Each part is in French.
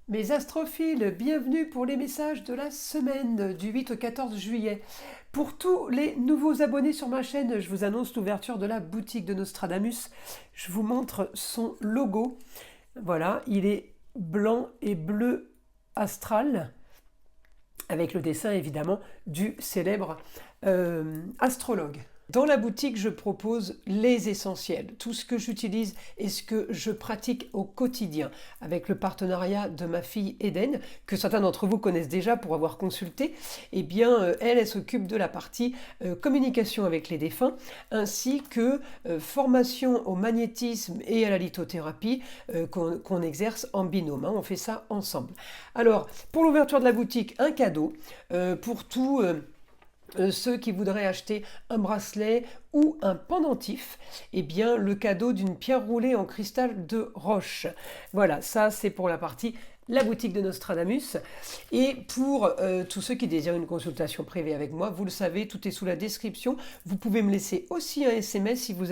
Mes astrophiles, bienvenue pour les messages de la semaine du 8 au 14 juillet. Pour tous les nouveaux abonnés sur ma chaîne, je vous annonce l'ouverture de la boutique de Nostradamus. Je vous montre son logo. Voilà, il est blanc et bleu astral, avec le dessin évidemment du célèbre astrologue. Dans la boutique, je propose les essentiels, tout ce que j'utilise et ce que je pratique au quotidien, avec le partenariat de ma fille Eden, que certains d'entre vous connaissent déjà pour avoir consulté. Eh bien, elle s'occupe de la partie communication avec les défunts, ainsi que formation au magnétisme et à la lithothérapie qu'on exerce en binôme. On fait ça ensemble. Alors, pour l'ouverture de la boutique, un cadeau pour tout... ceux qui voudraient acheter un bracelet ou un pendentif, eh bien le cadeau d'une pierre roulée en cristal de roche. Voilà, ça c'est pour la partie la boutique de Nostradamus. Et pour tous ceux qui désirent une consultation privée avec moi, vous le savez, tout est sous la description. Vous pouvez me laisser aussi un SMS si vous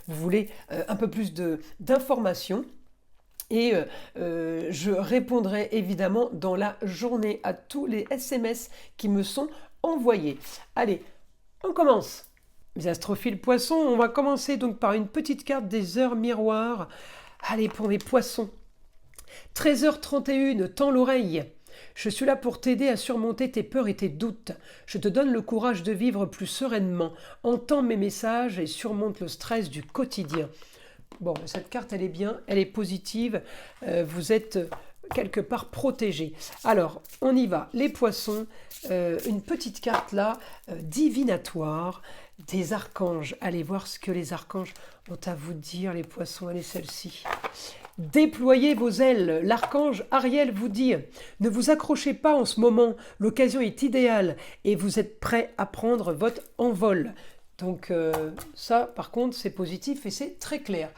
voulez un peu plus d'informations. Et je répondrai évidemment dans la journée à tous les SMS qui me sont envoyés. Allez, on commence. Les astrophiles poissons, on va commencer donc par une petite carte des heures miroirs. Allez, pour les poissons. 13h31, tends l'oreille. Je suis là pour t'aider à surmonter tes peurs et tes doutes. Je te donne le courage de vivre plus sereinement. Entends mes messages et surmonte le stress du quotidien. Bon, cette carte, elle est bien, elle est positive. Vous êtes quelque part protégé. Alors, on y va. Les poissons, une petite carte là, divinatoire, des archanges. Allez voir ce que les archanges ont à vous dire, les poissons. Allez, celle-ci. Déployez vos ailes. L'archange Ariel vous dit « Ne vous accrochez pas en ce moment, l'occasion est idéale et vous êtes prêt à prendre votre envol. » Donc ça, par contre, c'est positif et c'est très clair.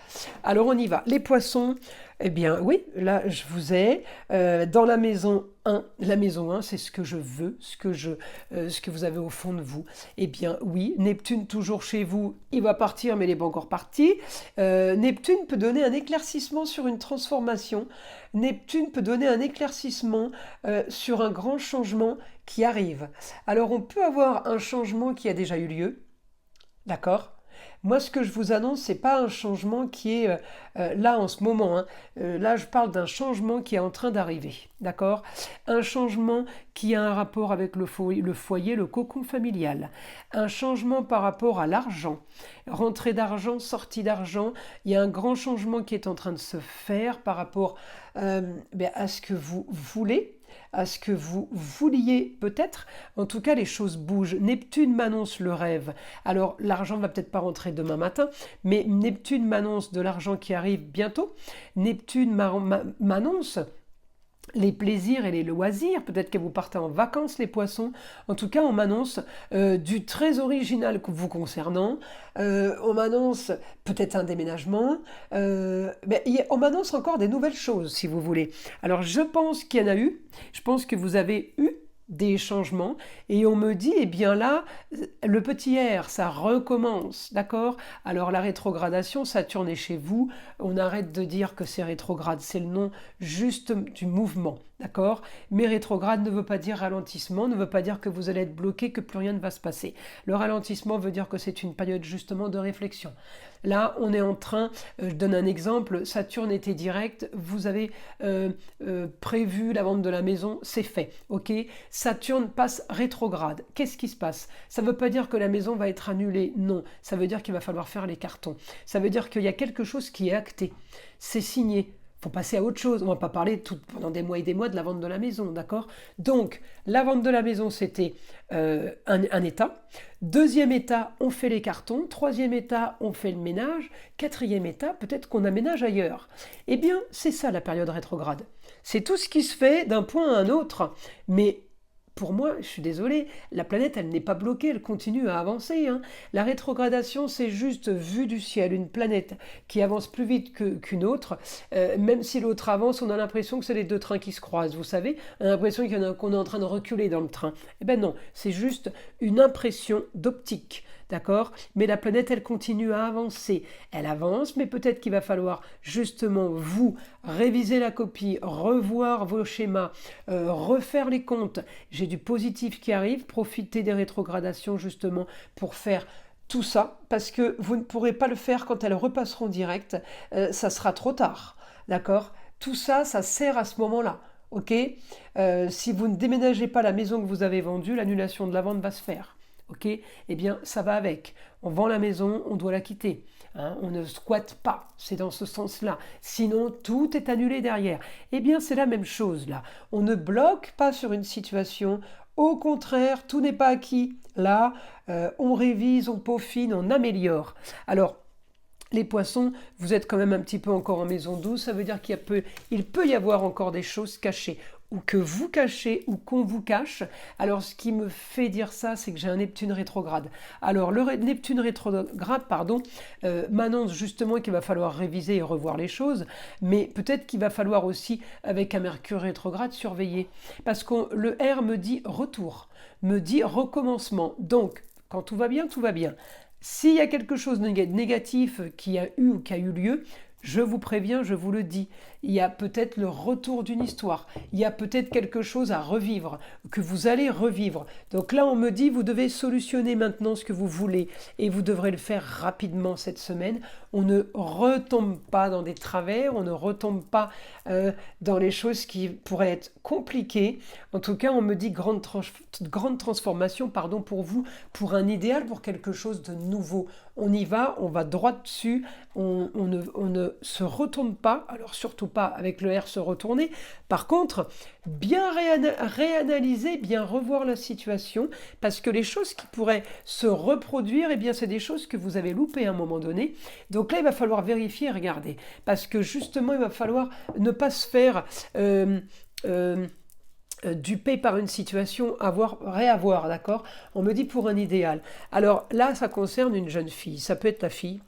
Alors, on y va. Les poissons, eh bien, oui, là, je vous ai. Dans la maison 1, la maison 1, c'est ce que je veux, ce que vous avez au fond de vous. Eh bien, oui, Neptune, toujours chez vous, il va partir, mais il n'est pas encore parti. Neptune peut donner un éclaircissement sur une transformation. Neptune peut donner un éclaircissement sur un grand changement qui arrive. Alors, on peut avoir un changement qui a déjà eu lieu. D'accord? Moi, ce que je vous annonce, c'est pas un changement qui est là en ce moment. Là, je parle d'un changement qui est en train d'arriver. D'accord? Un changement qui a un rapport avec le foyer, le cocon familial. Un changement par rapport à l'argent. Rentrée d'argent, sortie d'argent. Il y a un grand changement qui est en train de se faire par rapport à ce que vous voulez, à ce que vous vouliez peut-être. En tout cas, les choses bougent. Neptune m'annonce le rêve. Alors, l'argent va peut-être pas rentrer demain matin, mais Neptune m'annonce de l'argent qui arrive bientôt. Neptune m'annonce les plaisirs et les loisirs, peut-être que vous partez en vacances les poissons, en tout cas on m'annonce du très original vous concernant, on m'annonce peut-être un déménagement, on m'annonce encore des nouvelles choses si vous voulez. Alors je pense qu'il y en a eu, je pense que vous avez eu des changements et on me dit, eh bien là, le petit R, ça recommence, d'accord? Alors la rétrogradation, Saturne est chez vous, on arrête de dire que c'est rétrograde, c'est le nom juste du mouvement, d'accord? Mais rétrograde ne veut pas dire ralentissement, ne veut pas dire que vous allez être bloqué, que plus rien ne va se passer. Le ralentissement veut dire que c'est une période justement de réflexion. Là, on est en train, je donne un exemple, Saturne était direct, vous avez prévu la vente de la maison, c'est fait, ok? Saturne passe rétrograde. Qu'est-ce qui se passe? Ça ne veut pas dire que la maison va être annulée, non. Ça veut dire qu'il va falloir faire les cartons. Ça veut dire qu'il y a quelque chose qui est acté. C'est signé. Il faut passer à autre chose. On ne va pas parler pendant des mois et des mois de la vente de la maison, d'accord? Donc, la vente de la maison, c'était un état. Deuxième état, on fait les cartons. Troisième état, on fait le ménage. Quatrième état, peut-être qu'on aménage ailleurs. Eh bien, c'est ça la période rétrograde. C'est tout ce qui se fait d'un point à un autre. Mais pour moi, je suis désolée, la planète, elle n'est pas bloquée, elle continue à avancer. La rétrogradation, c'est juste vue du ciel, une planète qui avance plus vite qu'une autre. Même si l'autre avance, on a l'impression que c'est les deux trains qui se croisent, vous savez. On a l'impression qu'on est en train de reculer dans le train. Eh ben non, c'est juste une impression d'optique. d'accord? Mais la planète, elle continue à avancer. Elle avance, mais peut-être qu'il va falloir justement vous réviser la copie, revoir vos schémas, refaire les comptes. J'ai du positif qui arrive, profitez des rétrogradations justement pour faire tout ça, parce que vous ne pourrez pas le faire quand elles repasseront direct, ça sera trop tard, d'accord? Tout ça, ça sert à ce moment-là, ok? Si vous ne déménagez pas la maison que vous avez vendue, l'annulation de la vente va se faire, ok? Eh bien, ça va avec. On vend la maison, on doit la quitter. Hein, on ne squatte pas, c'est dans ce sens-là. Sinon, tout est annulé derrière. Eh bien, c'est la même chose là. On ne bloque pas sur une situation. Au contraire, tout n'est pas acquis. Là, on révise, on peaufine, on améliore. Alors, les poissons, vous êtes quand même un petit peu encore en maison 12, ça veut dire qu'il peut y avoir encore des choses cachées, ou que vous cachez, ou qu'on vous cache. Alors ce qui me fait dire ça, c'est que j'ai un Neptune rétrograde. Alors le Neptune rétrograde, m'annonce justement qu'il va falloir réviser et revoir les choses, mais peut-être qu'il va falloir aussi, avec un Mercure rétrograde, surveiller. Parce que le R me dit retour, me dit recommencement. Donc, quand tout va bien, tout va bien. S'il y a quelque chose de négatif qui a eu ou qui a eu lieu, je vous préviens, je vous le dis, il y a peut-être le retour d'une histoire, il y a peut-être quelque chose à revivre, que vous allez revivre. Donc là, on me dit, vous devez solutionner maintenant ce que vous voulez et vous devrez le faire rapidement cette semaine. On ne retombe pas dans des travers, on ne retombe pas dans les choses qui pourraient être compliquées. En tout cas, on me dit grande transformation pour vous, pour un idéal, pour quelque chose de nouveau. On y va, on va droit dessus, on ne se retourne pas, alors surtout pas avec le R se retourner. Par contre, bien réanalyser, bien revoir la situation, parce que les choses qui pourraient se reproduire, eh bien c'est des choses que vous avez loupées à un moment donné. Donc là, il va falloir vérifier et regarder, parce que justement, il va falloir ne pas se faire duper par une situation, réavoir, d'accord? On me dit pour un idéal. Alors là, ça concerne une jeune fille. Ça peut être la fille,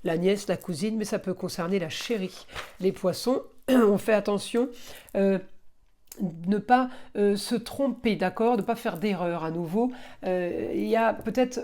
la nièce, la cousine, mais ça peut concerner la chérie. Les poissons, on fait attention. Ne pas se tromper, d'accord, ne pas faire d'erreur à nouveau. Il y a peut-être,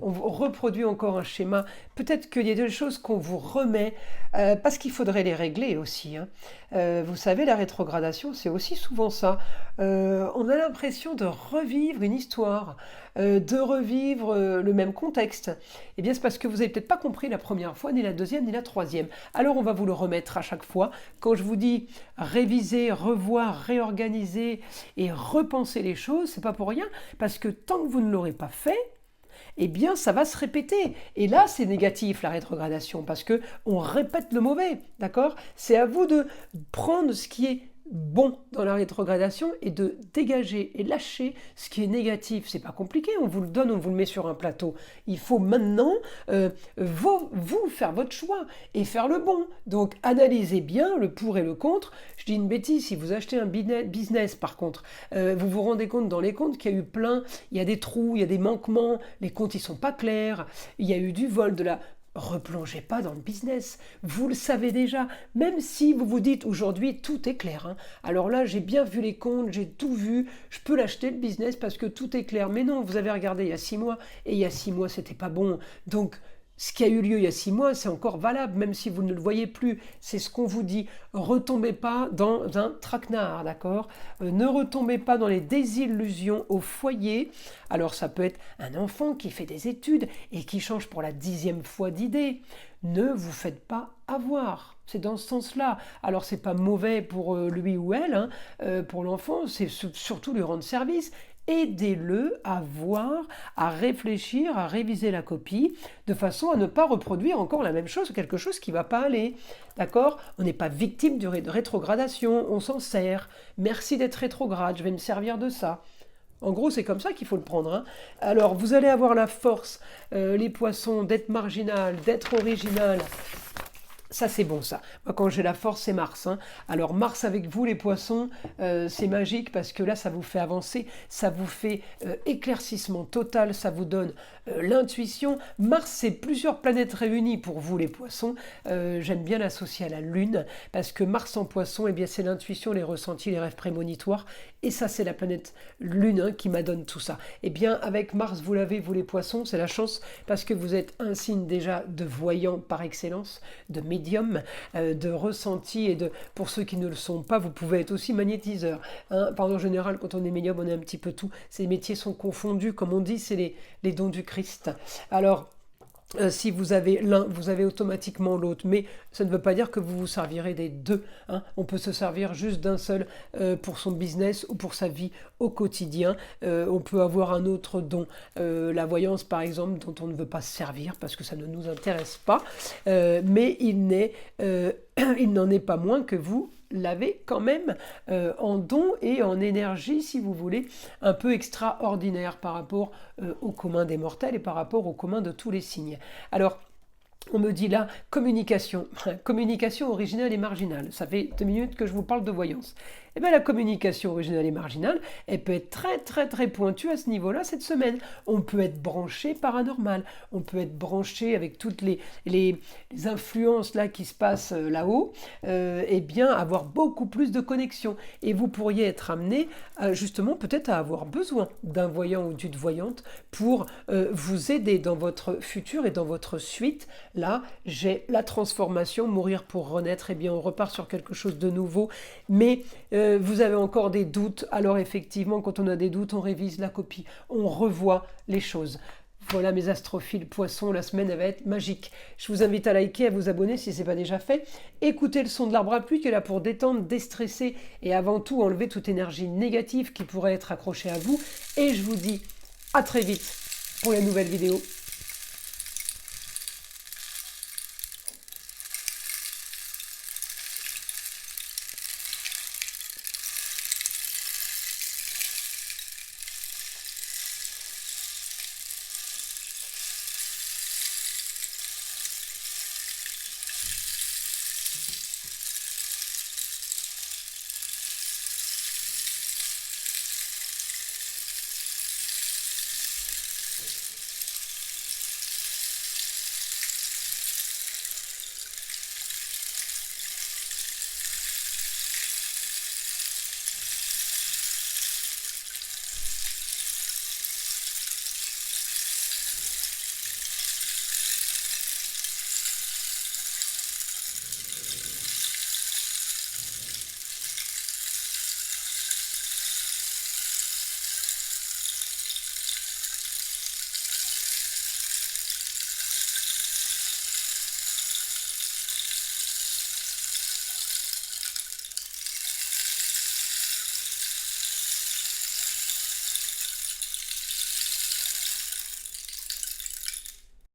on reproduit encore un schéma, peut-être qu'il y a des choses qu'on vous remet, parce qu'il faudrait les régler aussi. Hein. Vous savez, la rétrogradation, c'est aussi souvent ça. On a l'impression de revivre une histoire, de revivre le même contexte. Eh bien, c'est parce que vous n'avez peut-être pas compris la première fois, ni la deuxième, ni la troisième. Alors, on va vous le remettre à chaque fois. Quand je vous dis réviser, revoir, réorganiser et repenser les choses, c'est pas pour rien, parce que tant que vous ne l'aurez pas fait, eh bien, ça va se répéter. Et là, c'est négatif, la rétrogradation, parce que on répète le mauvais, d'accord? C'est à vous de prendre ce qui est bon dans la rétrogradation et de dégager et lâcher ce qui est négatif. C'est pas compliqué, on vous le donne, on vous le met sur un plateau. Il faut maintenant vous faire votre choix et faire le bon. Donc analysez bien le pour et le contre. Je dis une bêtise, si vous achetez un business par contre, vous vous rendez compte dans les comptes qu'il y a eu plein, il y a des trous, il y a des manquements, les comptes ils sont pas clairs, il y a eu du vol, de la... Replongez pas dans le business, vous le savez déjà, même si vous vous dites aujourd'hui tout est clair. Hein. Alors là, j'ai bien vu les comptes, j'ai tout vu, je peux l'acheter le business parce que tout est clair. Mais non, vous avez regardé il y a 6 mois et il y a 6 mois, c'était pas bon. Donc, ce qui a eu lieu il y a 6 mois, c'est encore valable, même si vous ne le voyez plus. C'est ce qu'on vous dit. Retombez pas dans un traquenard, d'accord? Ne retombez pas dans les désillusions au foyer. Alors ça peut être un enfant qui fait des études et qui change pour la 10e fois d'idée. Ne vous faites pas avoir. C'est dans ce sens-là. Alors c'est pas mauvais pour lui ou elle, hein, pour l'enfant, c'est surtout lui rendre service. Aidez-le à voir, à réfléchir, à réviser la copie, de façon à ne pas reproduire encore la même chose, quelque chose qui ne va pas aller. D'accord? On n'est pas victime de rétrogradation, on s'en sert. Merci d'être rétrograde, je vais me servir de ça. En gros, c'est comme ça qu'il faut le prendre. Hein. Alors, vous allez avoir la force, les poissons, d'être marginal, d'être original, Ça, c'est bon, ça. Moi, quand j'ai la force, c'est Mars, hein. Alors, Mars avec vous, les poissons, c'est magique parce que là, ça vous fait avancer, ça vous fait éclaircissement total, ça vous donne l'intuition. Mars, c'est plusieurs planètes réunies pour vous, les poissons. J'aime bien l'associer à la Lune parce que Mars en poisson, eh bien, c'est l'intuition, les ressentis, les rêves prémonitoires. Et ça, c'est la planète Lune, hein, qui m'adonne tout ça. Eh bien, avec Mars, vous l'avez, vous, les poissons, c'est la chance parce que vous êtes un signe déjà de voyant par excellence, de médium, de ressenti, et pour ceux qui ne le sont pas, vous pouvez être aussi magnétiseur, hein. En général, quand on est médium, on est un petit peu tout. Ces métiers sont confondus, comme on dit, c'est les dons du Christ. Alors, si vous avez l'un, vous avez automatiquement l'autre, mais ça ne veut pas dire que vous vous servirez des deux, hein. On peut se servir juste d'un seul pour son business ou pour sa vie au quotidien. On peut avoir un autre don, la voyance par exemple, dont on ne veut pas se servir parce que ça ne nous intéresse pas, mais il n'en est pas moins que vous l'avez quand même en don et en énergie, si vous voulez, un peu extraordinaire par rapport au commun des mortels et par rapport au commun de tous les signes. Alors, on me dit là, communication. Communication originale et marginale. Ça fait 2 minutes que je vous parle de voyance. Eh bien, la communication originale et marginale, elle peut être très très très pointue à ce niveau-là cette semaine. On peut être branché paranormal, on peut être branché avec toutes les influences là qui se passent là-haut, et bien avoir beaucoup plus de connexion. Et vous pourriez être amené justement peut-être à avoir besoin d'un voyant ou d'une voyante pour vous aider dans votre futur et dans votre suite. Là, j'ai la transformation, mourir pour renaître. Eh bien, on repart sur quelque chose de nouveau, mais vous avez encore des doutes. Alors effectivement, quand on a des doutes, on révise la copie, on revoit les choses. Voilà mes astrophiles poissons, la semaine elle va être magique. Je vous invite à liker, à vous abonner si ce n'est pas déjà fait. Écoutez le son de l'arbre à pluie qui est là pour détendre, déstresser et avant tout enlever toute énergie négative qui pourrait être accrochée à vous. Et je vous dis à très vite pour les nouvelles vidéos.